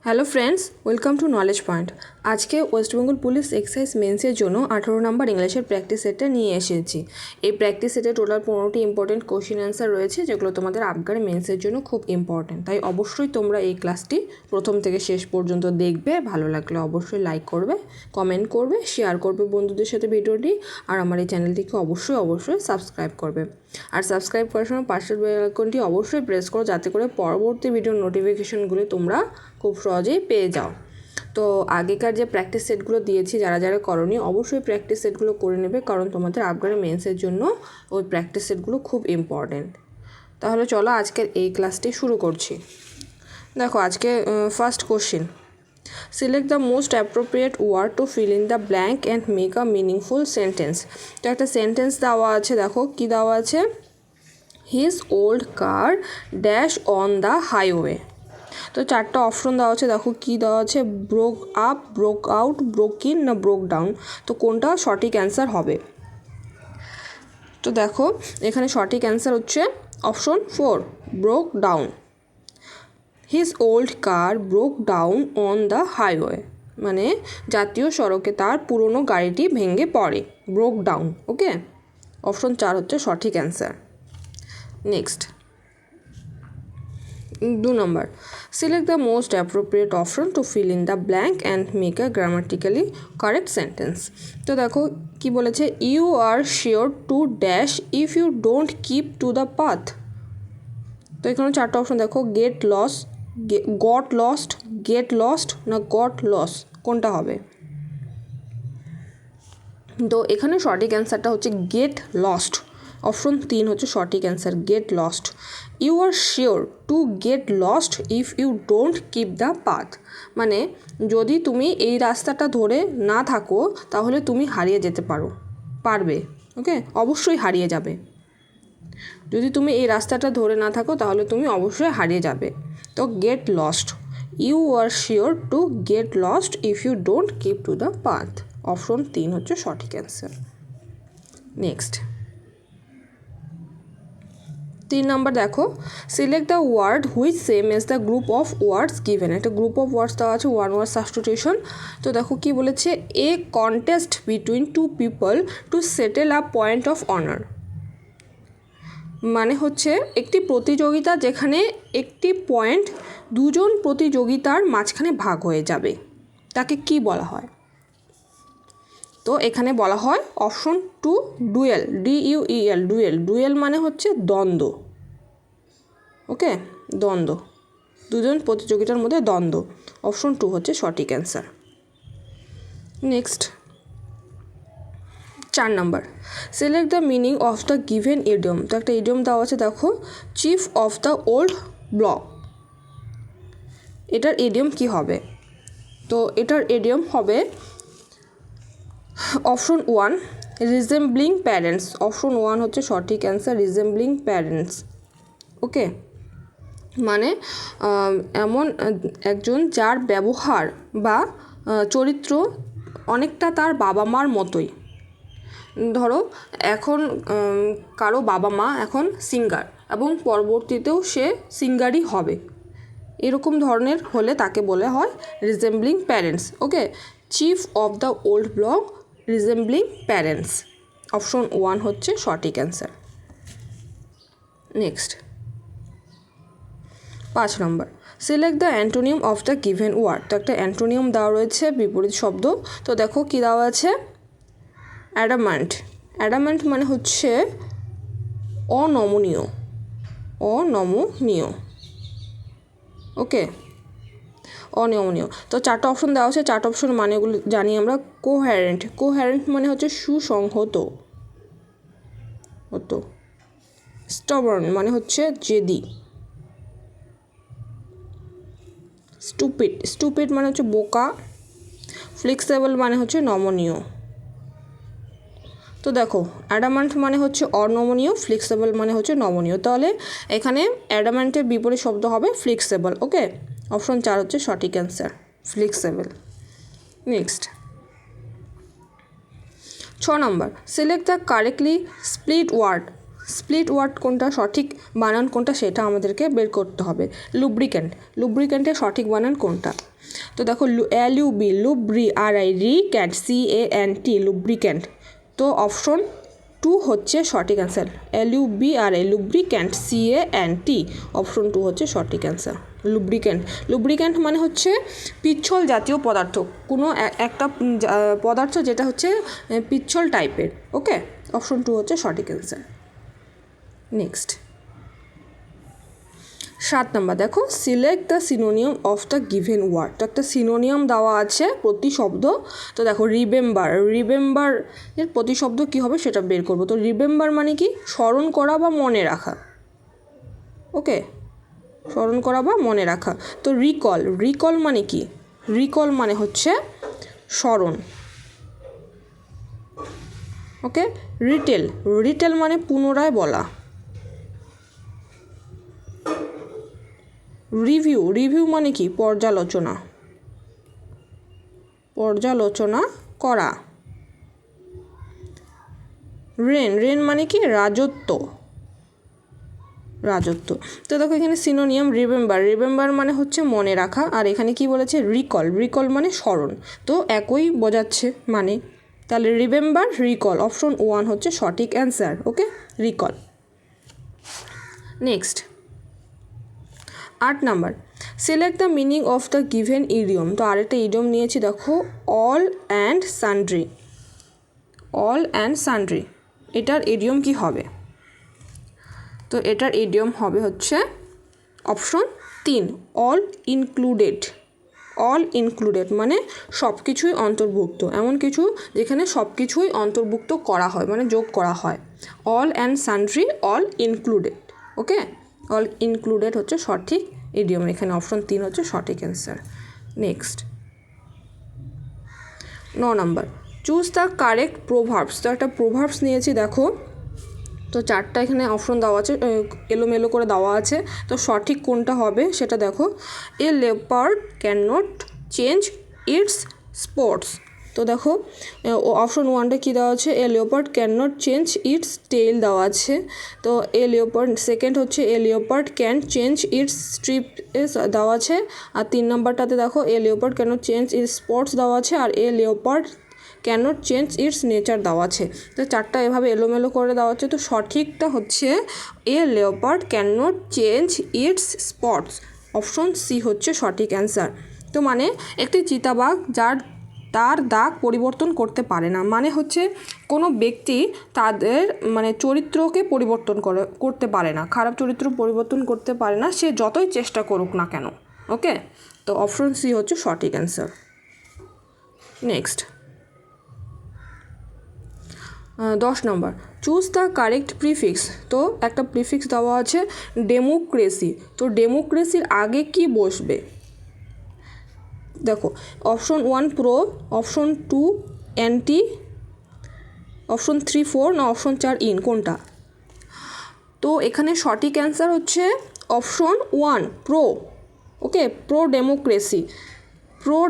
Hello friends, welcome to knowledge point. আজকে West Bengal police excise মেন্সের জন্য 18 নম্বর ইংলিশের প্র্যাকটিস সেটটা নিয়ে এসেছি। এই প্র্যাকটিস সেটে টোটাল 15টি ইম্পর্টেন্ট কোশ্চেন অ্যান্সার রয়েছে, যেগুলো তোমাদের আপকামিং মেন্সের জন্য খুব ইম্পর্টেন্ট। তাই অবশ্যই তোমরা এই ক্লাসটি প্রথম থেকে শেষ পর্যন্ত দেখবে। ভালো লাগলে অবশ্যই লাইক করবে, কমেন্ট করবে, শেয়ার করবে বন্ধুদের সাথে ভিডিওটি, আর আমার এই চ্যানেলটিকে অবশ্যই সাবস্ক্রাইব করবে। আর সাবস্ক্রাইব করার সময় পাশের বেল আইকনটি অবশ্যই প্রেস করো, যাতে করে পরবর্তী ভিডিওর নোটিফিকেশনগুলি তোমরা খুব সহজেই পেয়ে যাও। তো আগেকার যে প্র্যাকটিস সেটগুলো দিয়েছি, যারা করনি অবশ্যই প্র্যাকটিস সেটগুলো করে নেবে, কারণ তোমাদের আপকামিং মেন্সের জন্য ওই প্র্যাকটিস সেটগুলো খুব ইম্পর্টেন্ট। তাহলে চলো আজকের এই ক্লাসটি শুরু করছি। দেখো আজকে first question, select the most appropriate word to fill in the blank and make a meaningful sentence. তো একটা সেন্টেন্স দেওয়া আছে, দেখো কি দেওয়া আছে, his old car dash on the highway. তো চারটা অপশন দেওয়া আছে, দেখো কি দেওয়া আছে, broke up, broke out, broke in না ব্রোক ডাউন। তো কোনটা সঠিক অ্যান্সার হবে? তো দেখো এখানে সঠিক অ্যান্সার হচ্ছে option 4, broke down. His old car broke down on the highway, মানে জাতীয় সড়কে তার পুরনো গাড়িটি ভেঙে পড়ে, ব্রোক ডাউন। ওকে, অপশন 4 হচ্ছে সঠিক অ্যান্সার। নেক্সট 2 নম্বর, select the most appropriate option to fill in the blank and make a grammatically correct sentence. তো দেখো কি বলেছে, you are sure to dash if you don't keep to the path. তো এখানে চারটা অপশন দেখো, get loss, got lost, get lost না got loss, কোনটা হবে? তো এখানে সঠিক অ্যান্সারটা হচ্ছে গেট লস্ট। অপশন 3 হচ্ছে সঠিক answer, get lost. You are sure to get lost if you don't keep the path, মানে যদি তুমি এই রাস্তাটা ধরে না থাকো তাহলে তুমি হারিয়ে যেতে পারবে। ওকে, অবশ্যই হারিয়ে যাবে। যদি তুমি এই রাস্তাটা ধরে না থাকো তাহলে তুমি অবশ্যই হারিয়ে যাবে। তো get lost, you are sure to get lost if you don't keep to the path. Option 3 হচ্ছে সঠিক অ্যান্সার। নেক্সট 3 নম্বর দেখো, select the word which same as the group of words given. একটা গ্রুপ অফ ওয়ার্ডস দেওয়া আছে, one word substitution. তো দেখো কি বলেছে, a contest between two people to settle a point of honour, মানে হচ্ছে একটি প্রতিযোগিতা যেখানে একটি পয়েন্ট দুজন প্রতিযোগিতার মাঝখানে ভাগ হয়ে যাবে, তাকে কি বলা হয়? তো এখানে বলা হয় option 2, dual, DUEL, dual. Dual মানে হচ্ছে দ্বন্দ্ব। ওকে, দ্বন্দ্ব, দুজন প্রতিযোগিতার মধ্যে দ্বন্দ্ব। অপশন 2 হচ্ছে সঠিক answer. Next 4 number, select the meaning of the given idiom. তো একটা ইডিয়ম দেওয়া আছে, দেখো chief of the old block. এটার ইডিয়ম কি হবে? তো এটার ইডিয়ম হবে অপশন 1, রিজেম্বলিং প্যারেন্টস। অপশন 1 হচ্ছে সঠিক অ্যান্সার, রিজেম্বলিং প্যারেন্টস। ওকে, মানে এমন একজন যার ব্যবহার বা চরিত্র অনেকটা তার বাবা মার মতোই। ধরো এখন কারো বাবা মা এখন সিঙ্গার এবং পরবর্তীতেও সে সিঙ্গারই হবে, এরকম ধরনের হলে তাকে বলা হয় resembling parents. Okay, chief of the old block, resembling parents. Option 1 হচ্ছে সঠিক অ্যান্সার। নেক্সট 5 নম্বর, select the antonym of the given word. তো একটা অ্যান্টোনিয়াম দেওয়া রয়েছে, বিপরীত শব্দ। তো দেখো কি দেওয়া আছে, অ্যাডামান্ট। অ্যাডামান্ট মানে হচ্ছে অনমনীয়, অনমনীয়। ওকে, অনমনীয়। তো 4টা অপশন দেওয়া আছে, 4টা অপশন মানেগুলো জানি আমরা। কোহ্যারেন্ট, কোহ্যারেন্ট মানে হচ্ছে সুসংহত হতো। স্টবার্ন মানে হচ্ছে জেদি। স্টুপিড, স্টুপিড মানে হচ্ছে বোকা। ফ্লেক্সিবল মানে হচ্ছে নমনীয়। তো দেখো অ্যাডামান্ট মানে হচ্ছে অনমনীয়, ফ্লেক্সিবল মানে হচ্ছে নমনীয়, তাহলে এখানে অ্যাডামান্টের বিপরীত শব্দ হবে ফ্লেক্সিবল। ওকে, অপশন 4 হচ্ছে সঠিক অ্যান্সার, ফ্লেক্সিবল। নেক্সট 6 নম্বর, select the correctly split word. Split word কোনটা, সঠিক বানান কোনটা সেটা আমাদেরকে বের করতে হবে। লুব্রিক্যান্ট, লুব্রিক্যান্টের সঠিক বানান কোনটা? তো দেখো LUB লুব্রি, RI রিক্যান্ট, CANT লুব্রিক্যান্ট। তো অপশন 2 হচ্ছে সঠিক answer. LUBRI lubricant, CANT option 2 হচ্ছে সঠিক অ্যান্সার। লুব্রিক্যান্ট মানে হচ্ছে পিচ্ছল জাতীয় পদার্থ, কোনো একটা পদার্থ যেটা হচ্ছে পিচ্ছল টাইপের। ওকে, অপশন 2 হচ্ছে সঠিক অ্যান্সার। নেক্সট 7 নম্বর দেখো, select the synonym of the given word. তো একটা সিনোনিয়াম দেওয়া আছে প্রতিশব্দ। তো দেখো রিমেম্বার এর প্রতিশব্দ কী হবে সেটা বের করবো। তো রিমেম্বার মানে কি? স্মরণ করা বা মনে রাখা। ওকে, স্মরণ করা বা মনে রাখা। তো রিকল মানে কি? রিকল মানে হচ্ছে স্মরণ। ওকে, রিটেল মানে পুনরায় বলা। রিভিউ মানে কি? পর্যালোচনা করা। রেন মানে কি? রাজত্ব। তো দেখো এখানে সিনোনিয়াম রিমেম্বার মানে হচ্ছে মনে রাখা, আর এখানে কি বলেছে? রিকল মানে স্মরণ। তো একই বোঝাচ্ছে মানে, তাহলে রিকল অপশন 1 হচ্ছে সঠিক answer. Okay, recall. Next 8 number, select the meaning of the given idiom. তো আরেকটা ইডিয়ম নিয়েছি দেখো, অল অ্যান্ড সান্ড্রি। এটার ইডিয়ম কি হবে? তো এটার ইডিয়ম হবে হচ্ছে অপশন 3, অল ইনক্লুডেড মানে সব কিছুই অন্তর্ভুক্ত, এমন কিছু যেখানে সব কিছুই অন্তর্ভুক্ত করা হয়, মানে যোগ করা হয়। All and sundry, all included. Okay, all included হচ্ছে সঠিক ইডিয়ম, এখানে অপশন 3 হচ্ছে সঠিক answer. Next 9 number, choose the correct proverbs. তো একটা প্রোভার্বস নিয়েছি দেখো, তো 4টা এখানে অপশন দেওয়া আছে, এলোমেলো করে দেওয়া আছে। তো সঠিক কোনটা হবে সেটা দেখো। A leopard can not change its spots. তো দেখো অপশন 1টা কী দেওয়া আছে? A leopard can not change its tail দেওয়া আছে। তো সেকেন্ড হচ্ছে a leopard can change its stripes দেওয়া আছে। আর 3 নাম্বারটাতে দেখো a leopard can not change its spots দেওয়া আছে, আর a leopard can not change its nature দেওয়া আছে। তো 4টা এভাবে এলোমেলো করে দেওয়া আছে। তো সঠিকটা হচ্ছে a leopard can not change its spots, option C হচ্ছে সঠিক অ্যান্সার। তো মানে একটি চিতাবাঘ তার দাগ পরিবর্তন করতে পারে না, মানে হচ্ছে কোনো ব্যক্তি তাদের মানে চরিত্রকে পরিবর্তন করতে পারে না, খারাপ চরিত্র পরিবর্তন করতে পারে না, সে যতই চেষ্টা করুক না কেন। ওকে, তো অপশন সি হচ্ছে সঠিক answer. Next 10 number, choose the correct prefix. তো একটা প্রিফিক্স দেওয়া আছে ডেমোক্রেসি। তো ডেমোক্রেসির আগে কি বসবে? দেখো option 1 pro, option 2 anti, option 3 4 না অপশন 4 ইন, কোনটা? তো এখানে সঠিক অ্যান্সার হচ্ছে অপশন 1 প্রো। ওকে, প্রো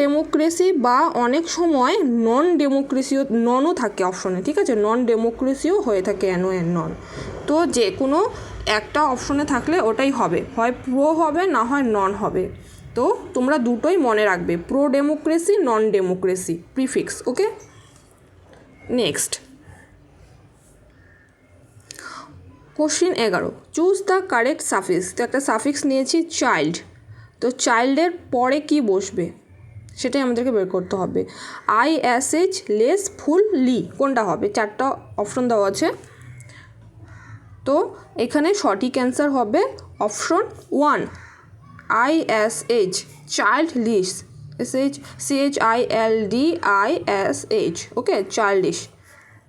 ডেমোক্রেসি বা অনেক সময় ননও থাকে অপশনে, ঠিক আছে? নন ডেমোক্রেসিও হয়ে থাকে, নন। তো যে কোনো একটা অপশনে থাকলে ওটাই হবে, হয় প্রো হবে না হয় নন হবে। তো তোমরা দুটোই মনে রাখবে, pro democracy, non democracy prefix. Okay, next question 11, choose the correct suffix. তো একটা সাফিক্স নিয়েছি চাইল্ড। তো চাইল্ডের পরে কি বসবে সেটাই আমাদেরকে বের করতে হবে। ISH লেস ফুল লি, কোনটা হবে? 4টা অপশন দেওয়া আছে। তো এখানে সঠিক অ্যান্সার হবে অপশন 1 ISH, চাইল্ড লিস, CHILDISH। ওকে,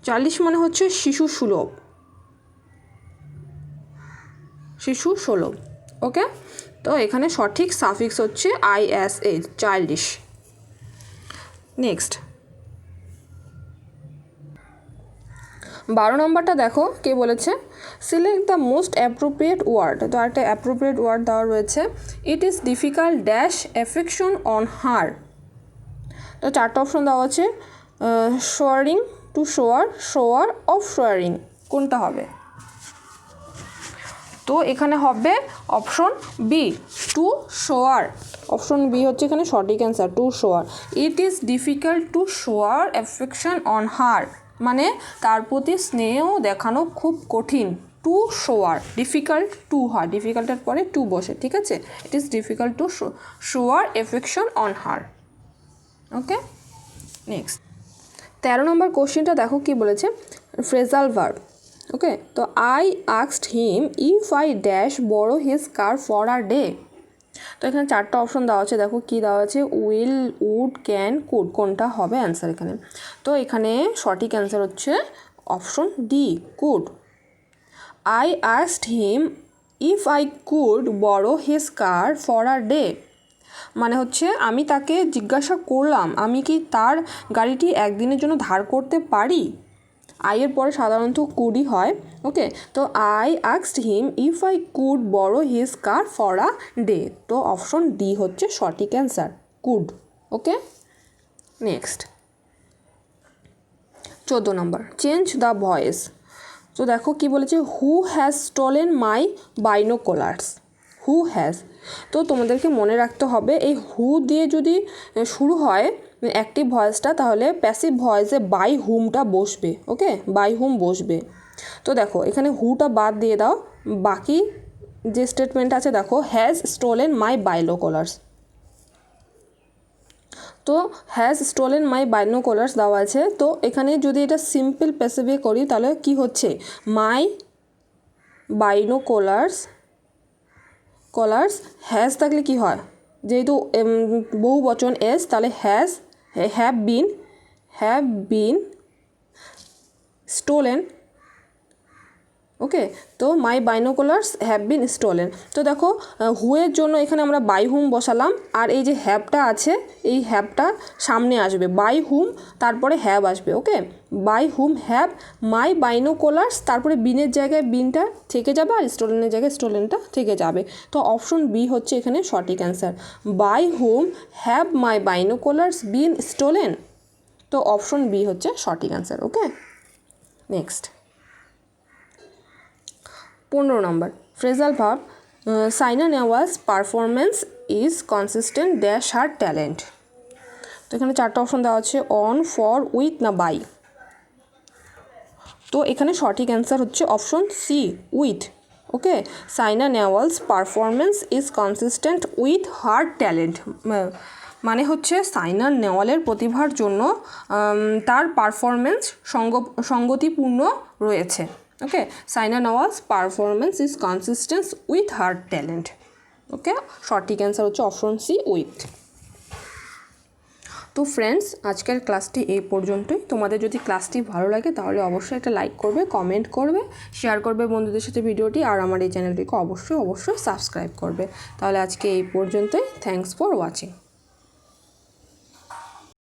চাইল্ডিশ মানে হচ্ছে শিশু সুলভ। ওকে, তো এখানে সঠিক সাফিক্স হচ্ছে ISH, চাইল্ডিশ। নেক্সট 12 নম্বরটা দেখো, কে বলেছে select the most appropriate word. তো একটা অ্যাপ্রোপ্রিয়েট ওয়ার্ড দেওয়া রয়েছে, it is difficult dash affection on her. তো 4টা অপশন দেওয়া আছে, শোয়ারিং, টু শোয়ার, অফ শোয়ারিং, কোনটা হবে? তো এখানে হবে অপশন বি, টু শোয়ার। অপশন বি হচ্ছে এখানে সঠিক অ্যান্সার, টু শোয়ার। ইট is difficult to shower affection on হার, মানে তার প্রতি স্নেহ দেখানো খুব কঠিন। টু শোয়ার, ডিফিকাল্ট টু হয়, ডিফিকাল্টের পরে টু বসে, ঠিক আছে? It is difficult to shower affection on her. Okay, next 13 number কোশ্চেনটা দেখো কি বলেছে, ফ্রেজাল ভার্ব। ওকে, তো I asked him if I dash borrow his car for a day. তো এখানে 4টা অপশন দেওয়া আছে, দেখো কি দেওয়া আছে, উইল, উড, ক্যান, কুড, কোনটা হবে অ্যান্সার এখানে? তো এখানে সঠিক অ্যান্সার হচ্ছে option D, could. I asked him if I could borrow his car for a day, মানে হচ্ছে আমি তাকে জিজ্ঞাসা করলাম আমি কি তার গাড়িটি একদিনের জন্য ধার করতে পারি। আইয়ের পরে সাধারণত কুডই হয়। ওকে, তো I asked him if I could borrow his car for a day, তো অপশন ডি হচ্ছে সঠিক answer, could. Okay, next 14 number, change the voice. তো দেখো কি বলেছে, who has stolen my binoculars. Who has, তো তোমাদেরকে মনে রাখতে হবে এই হু দিয়ে যদি শুরু হয় অ্যাক্টিভ ভয়েসটা, তাহলে প্যাসিভ ভয়েসে বাই হুমটা বসবে। ওকে, বাই হুম বসবে। তো দেখো এখানে হুটা বাদ দিয়ে দাও, বাকি যে স্টেটমেন্ট আছে দেখো, হ্যাজ স্টোলেন মাই বাইনোকুলার্স। তো হ্যাজ স্টোলেন মাই বাইনোকুলার্স দেওয়া আছে, তো এখানে যদি এটা সিম্পল প্যাসিভে করি তাহলে কি হচ্ছে, মাই বাইনোকুলার্স হ্যাজ থাকলে কি হয়, যেহেতু বহু বচন এস, তাহলে হ্যাভ বিন স্টোলেন। ওকে, তো মাই বাইনোকুলার্স হ্যাভ বিন স্টোলেন। তো দেখো হুয়ের জন্য এখানে আমরা বাই হুম বসালাম, আর এই যে হ্যাভটা আছে এই হ্যাভটা সামনে আসবে, বাই হুম তারপরে হ্যাভ আসবে। ওকে, বাই হুম হ্যাভ মাই বাইনোকুলার্স, তারপরে বিনের জায়গায় বিনটা থেকে যাবে আর স্টোলেনের জায়গায় স্টোলেনটা থেকে যাবে। তো অপশন বি হচ্ছে এখানে সঠিক answer, by whom have my binoculars been stolen. তো অপশন বি হচ্ছে সঠিক answer. Okay, next 15 number, phrasal verb. Saina Nehwal's performance is consistent dash her talent. তো এখানে 4টা অপশন দেওয়া আছে, অন, ফর, উইথ না বাই। তো এখানে সঠিক অ্যান্সার হচ্ছে option C, with. Okay, Saina Nehwal's performance is consistent with her talent, মানে হচ্ছে সাইনা নেওয়ালের প্রতিভার জন্য তার পারফরমেন্স সঙ্গতিপূর্ণ রয়েছে। Okay, Saina Nehwal's performance is consistent with her talent. Okay, সঠিক অ্যান্সার হচ্ছে অপশন সি, উইথ। তো ফ্রেন্ডস, আজকের ক্লাসটি এই পর্যন্তই। তোমাদের যদি ক্লাসটি ভালো লাগে তাহলে অবশ্যই একটা লাইক করবে, কমেন্ট করবে, শেয়ার করবে বন্ধুদের সাথে ভিডিওটি, আর আমার এই চ্যানেলটিকে অবশ্যই সাবস্ক্রাইব করবে। তাহলে আজকে এই পর্যন্তই। Thanks for watching.